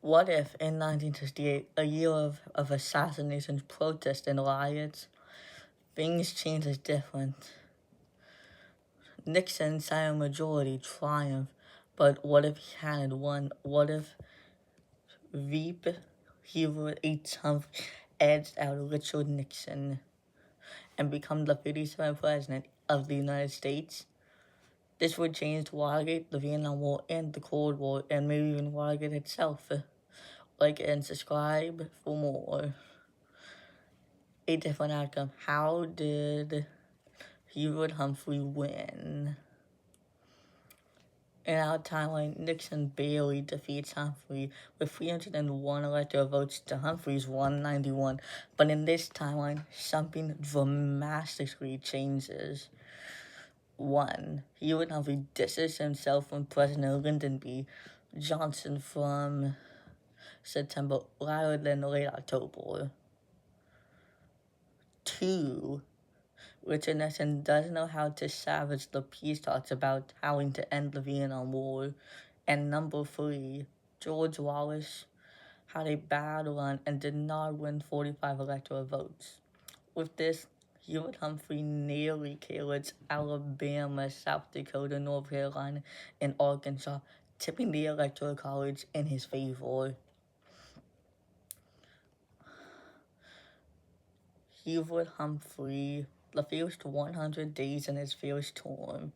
What if in 1968, a year of assassinations, protests, and riots, things changed as different? Nixon signed a majority triumph, but what if he hadn't won? What if Veep, Hubert H. Humphrey edged out Richard Nixon and become the 57th president of the United States? This would change Watergate, the Vietnam War, and the Cold War, and maybe even Watergate itself. Like and subscribe for more. A different outcome. How did Hubert Humphrey win? In our timeline, Nixon barely defeats Humphrey with 301 electoral votes to Humphrey's 191. But in this timeline, something dramatically changes. 1. Hubert Humphrey distances himself from President Lyndon B. Johnson from September rather than late October. 2. Richard Nixon doesn't know how to salvage the peace talks about having to end the Vietnam War. And number 3, George Wallace had a bad run and did not win 45 electoral votes. With this, Hubert Humphrey nearly killed Alabama, South Dakota, North Carolina, and Arkansas, tipping the Electoral College in his favor. Hubert Humphrey, the first 100 days in his first term.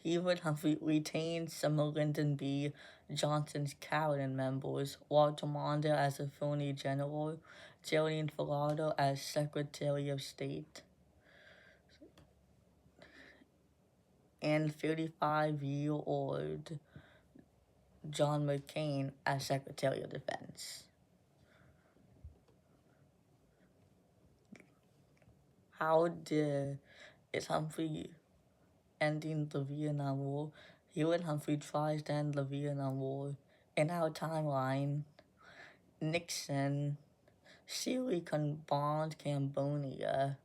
Hubert Humphrey retained some of Lyndon B. Johnson's cabinet members, Walter Mondale as Attorney General, Geraldine Ferraro as Secretary of State, and 35-year-old John McCain as Secretary of Defense. How is Humphrey ending the Vietnam War? Hubert Humphrey tries to end the Vietnam War. In our timeline, Nixon Silicon bombed Cambodia,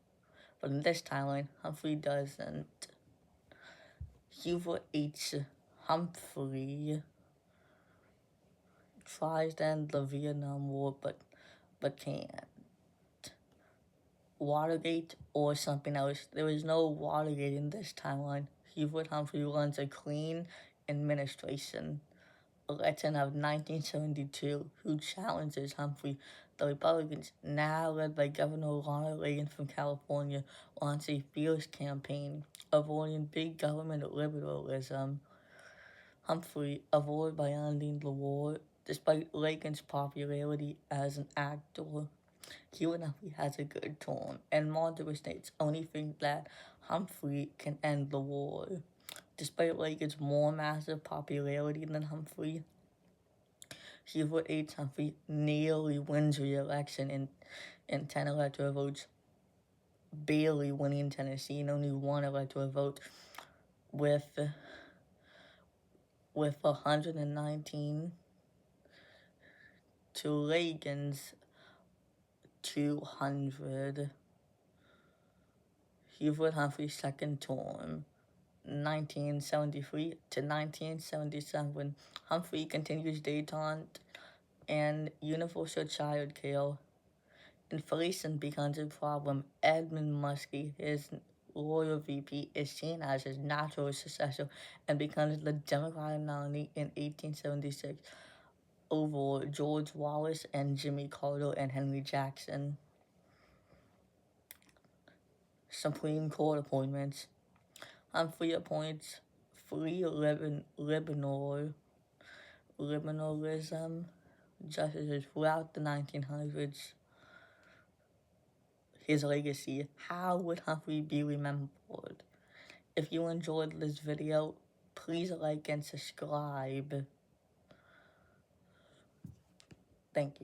but in this timeline, Humphrey doesn't. Hubert H. Humphrey tries to end the Vietnam War, but can't. Watergate or something else. There is no Watergate in this timeline. Hubert Humphrey runs a clean administration. Election of 1972, who challenges Humphrey. The Republicans, now led by Governor Ronald Reagan from California, launch a fierce campaign, avoiding big government liberalism. Humphrey avoided by ending the war, despite Reagan's popularity as an actor. Hubert Humphrey has a good term, and moderate states only think that Humphrey can end the war. Despite Reagan's more massive popularity than Humphrey, Hubert H. Humphrey nearly wins re-election in 10 electoral votes, barely winning Tennessee and only 1 electoral vote with 119 to Reagan's 200. Hubert Humphrey's second term, 1973 to 1977. Humphrey continues detente and universal child care. Inflation becomes a problem. Edmund Muskie, his loyal VP, is seen as his natural successor and becomes the Democratic nominee in 1876 over George Wallace and Jimmy Carter and Henry Jackson. Supreme Court appointments. Humphrey appoints three liberalism justices throughout the 1900s. His legacy. How would Humphrey be remembered? If you enjoyed this video, please like and subscribe. Thank you.